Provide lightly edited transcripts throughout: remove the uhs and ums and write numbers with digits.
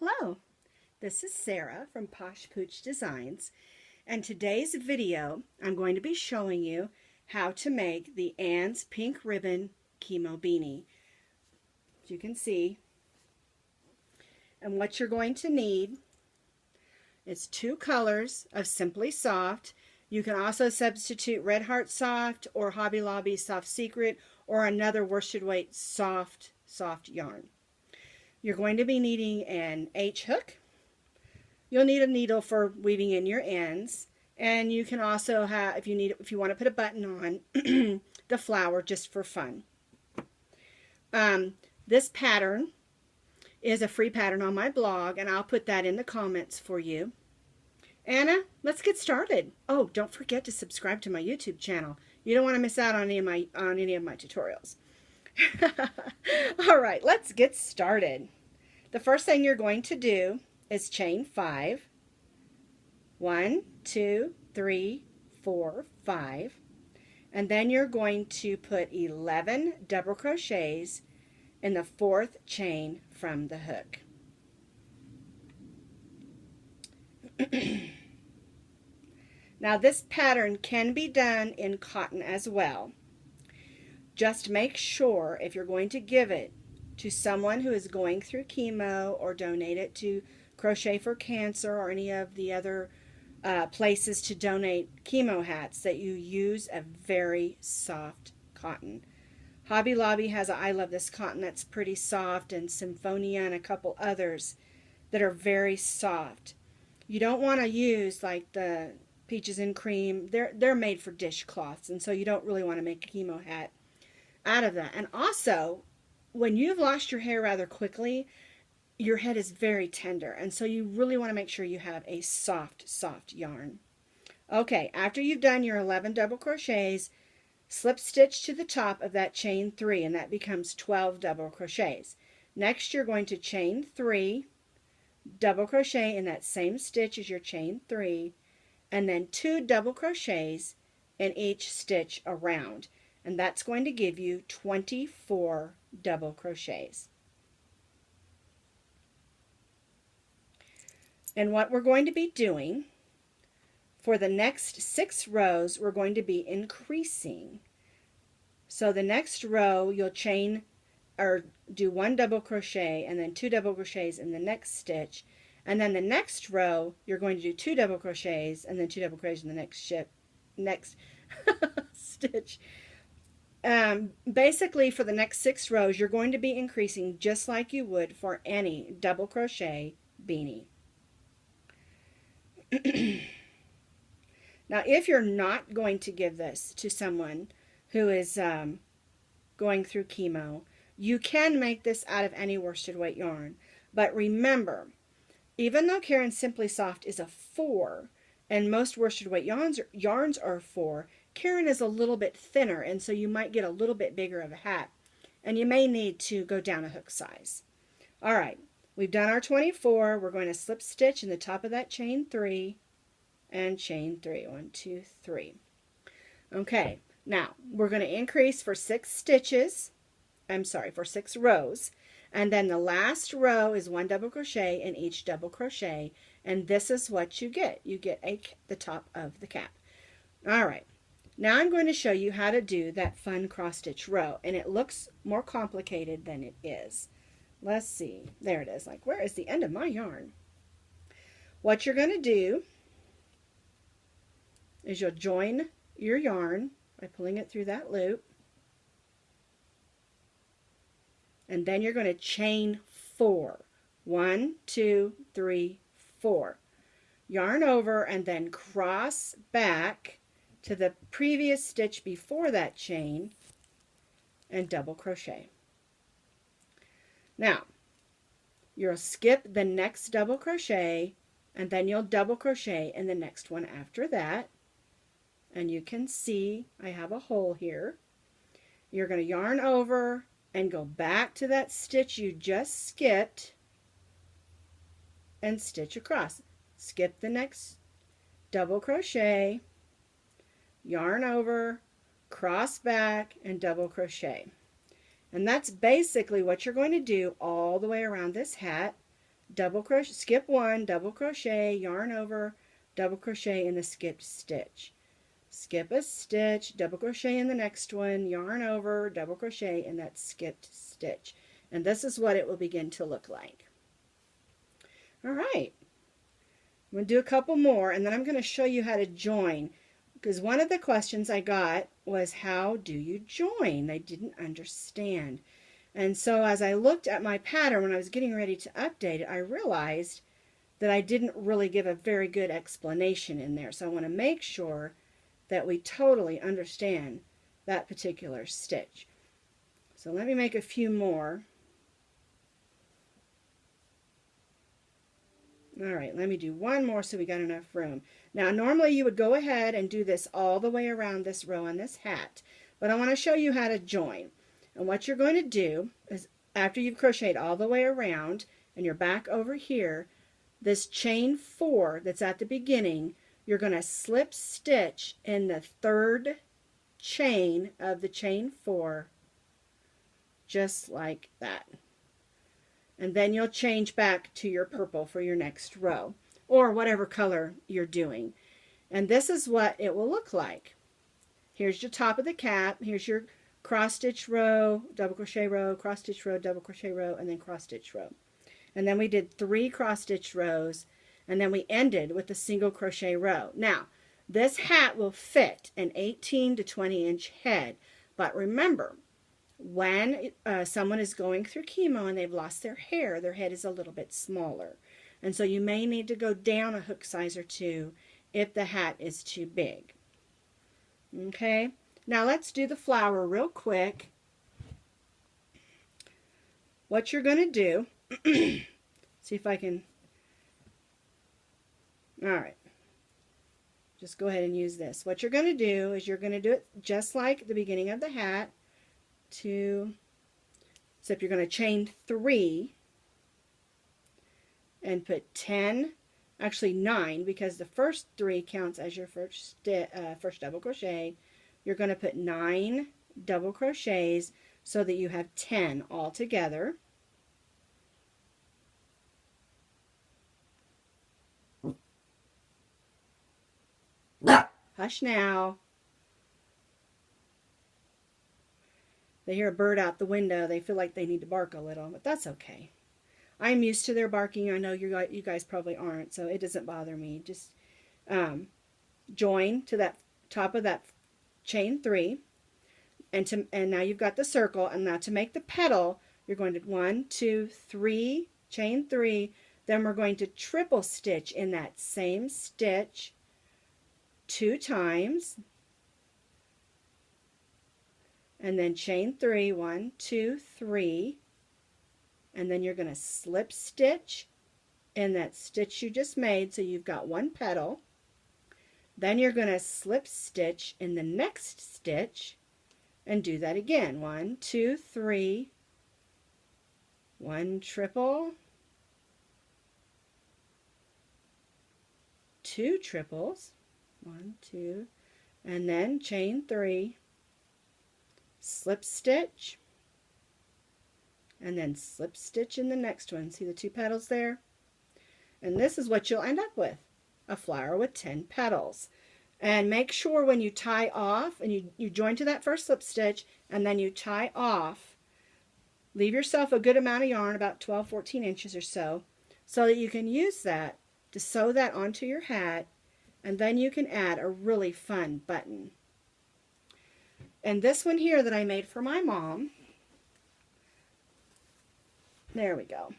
Hello, this is Sarah from Posh Pooch Designs, and today's video I'm going to be showing you how to make the Anne's Pink Ribbon Chemo Beanie. As you can see, and what you're going to need is 2 colors of Simply Soft. You can also substitute Red Heart Soft or Hobby Lobby Soft Secret or another worsted weight soft yarn. You're going to be needing an H hook. You'll need a needle for weaving in your ends, and you can also have, if you want to put a button on, the flower just for fun. This pattern is a free pattern on my blog, and I'll put that in the comments for you. Anna, let's get started. Oh, don't forget to subscribe to my YouTube channel. You don't want to miss out on any of my tutorials. All right, let's get started. The first thing you're going to do is chain 5. 1, 2, 3, 4, 5. And then you're going to put 11 double crochets in the 4th chain from the hook. Now this pattern can be done in cotton as well. Just make sure, if you're going to give it to someone who is going through chemo, or donate it to Crochet for Cancer or any of the other places to donate chemo hats, that you use a very soft cotton. Hobby Lobby has a I Love This Cotton that's pretty soft, and Symphonia and a couple others that are very soft. You don't want to use like the Peaches and Cream. They're made for dishcloths, and so you don't really want to make a chemo hat out of that. And also, when you've lost your hair rather quickly, your head is very tender, and so you really want to make sure you have a soft yarn. Okay, after you've done your 11 double crochets, slip stitch to the top of that chain 3, and that becomes 12 double crochets. Next, you're going to chain 3, double crochet in that same stitch as your chain 3, and then 2 double crochets in each stitch around, and that's going to give you 24 double crochets. And what we're going to be doing for the next 6 rows, we're going to be increasing. So the next row, you'll chain or do 1 double crochet and then 2 double crochets in the next stitch, and then the next row you're going to do 2 double crochets and then 2 double crochets in the next stitch. Basically, for the next 6 rows, you're going to be increasing just like you would for any double crochet beanie. Now, if you're not going to give this to someone who is going through chemo, you can make this out of any worsted weight yarn. But remember, even though Caron Simply Soft is a 4, and most worsted weight yarns are 4, Caron is a little bit thinner, and so you might get a little bit bigger of a hat, and you may need to go down a hook size. All right, we've done our 24. We're going to slip stitch in the top of that chain 3 and chain 3. 1, 2, 3. Okay, now we're going to increase for 6 stitches. I'm sorry, for 6 rows, and then the last row is 1 double crochet in each double crochet, and this is what you get. You get the top of the cap. All right. Now I'm going to show you how to do that fun cross stitch row, and it looks more complicated than it is. Let's see. There it is. Like, where is the end of my yarn? What you're going to do is you'll join your yarn by pulling it through that loop, and then you're going to chain 4. 1, 2, 3, 4. Yarn over and then cross back to the previous stitch before that chain and double crochet. Now, you'll skip the next double crochet, and then you'll double crochet in the next one after that. And you can see I have a hole here. You're going to yarn over and go back to that stitch you just skipped and stitch across. Skip the next double crochet, yarn over, cross back, and double crochet. And that's basically what you're going to do all the way around this hat. double crochet, skip one, double crochet, yarn over, double crochet in the skipped stitch. Skip a stitch, double crochet in the next one, yarn over, double crochet in that skipped stitch. And this is what it will begin to look like. All right. I'm going to do a couple more, and then I'm going to show you how to join. Because one of the questions I got was, how do you join? I didn't understand. And so as I looked at my pattern when I was getting ready to update it, I realized that I didn't really give a very good explanation in there. So I want to make sure that we totally understand that particular stitch. So let me make a few more. All right, let me do one more so we got enough room. Now, normally you would go ahead and do this all the way around this row on this hat, but I want to show you how to join. And what you're going to do is, after you've crocheted all the way around and you're back over here, this chain 4 that's at the beginning, you're going to slip stitch in the third chain of the chain 4, just like that. And then you'll change back to your purple for your next row, or whatever color you're doing. And this is what it will look like. Here's your top of the cap, here's your cross stitch row, double crochet row, cross stitch row, double crochet row, and then cross stitch row. And then we did 3 cross stitch rows, and then we ended with a single crochet row. Now, this hat will fit an 18 to 20 inch head, but remember, when someone is going through chemo and they've lost their hair, their head is a little bit smaller. And so you may need to go down a hook size or 2 if the hat is too big. Okay, now let's do the flower real quick. What you're going to do, see if I can, all right, just go ahead and use this. What you're going to do is you're going to do it just like the beginning of the hat. 2, except you're going to chain 3 and put 10, actually 9, because the first 3 counts as your first double crochet. You're going to put 9 double crochets so that you have 10 all together. Hush now. They hear a bird out the window. They feel like they need to bark a little, but that's okay. I'm used to their barking. I know you guys probably aren't, so it doesn't bother me. Just join to that top of that chain 3, and now you've got the circle. And now to make the petal, you're going to 1, 2, 3, chain 3. Then we're going to triple stitch in that same stitch 2 times. And then chain 3, 1, 2, 3, and then you're going to slip stitch in that stitch you just made, so you've got 1 petal. Then you're going to slip stitch in the next stitch and do that again. 1, 2, 3, 1 triple, 2 triples, 1, 2, and then chain 3. Slip stitch, and then slip stitch in the next one. See the 2 petals there? And this is what you'll end up with, a flower with 10 petals. And make sure when you tie off, and you join to that first slip stitch, and then you tie off, leave yourself a good amount of yarn, about 12, 14 inches or so that you can use that to sew that onto your hat, and then you can add a really fun button. And this one here that I made for my mom, there we go.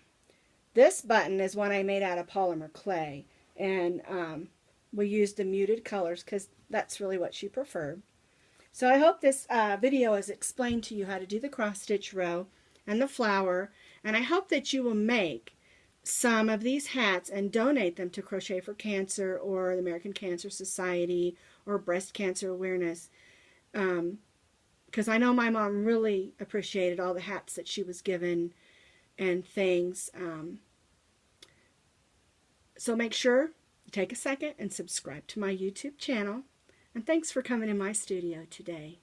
This button is one I made out of polymer clay, and we used the muted colors because that's really what she preferred. So I hope this video has explained to you how to do the cross stitch row and the flower, and I hope that you will make some of these hats and donate them to Crochet for Cancer or the American Cancer Society or Breast Cancer Awareness. Because I know my mom really appreciated all the hats that she was given and things. So make sure you take a second and subscribe to my YouTube channel. And thanks for coming in my studio today.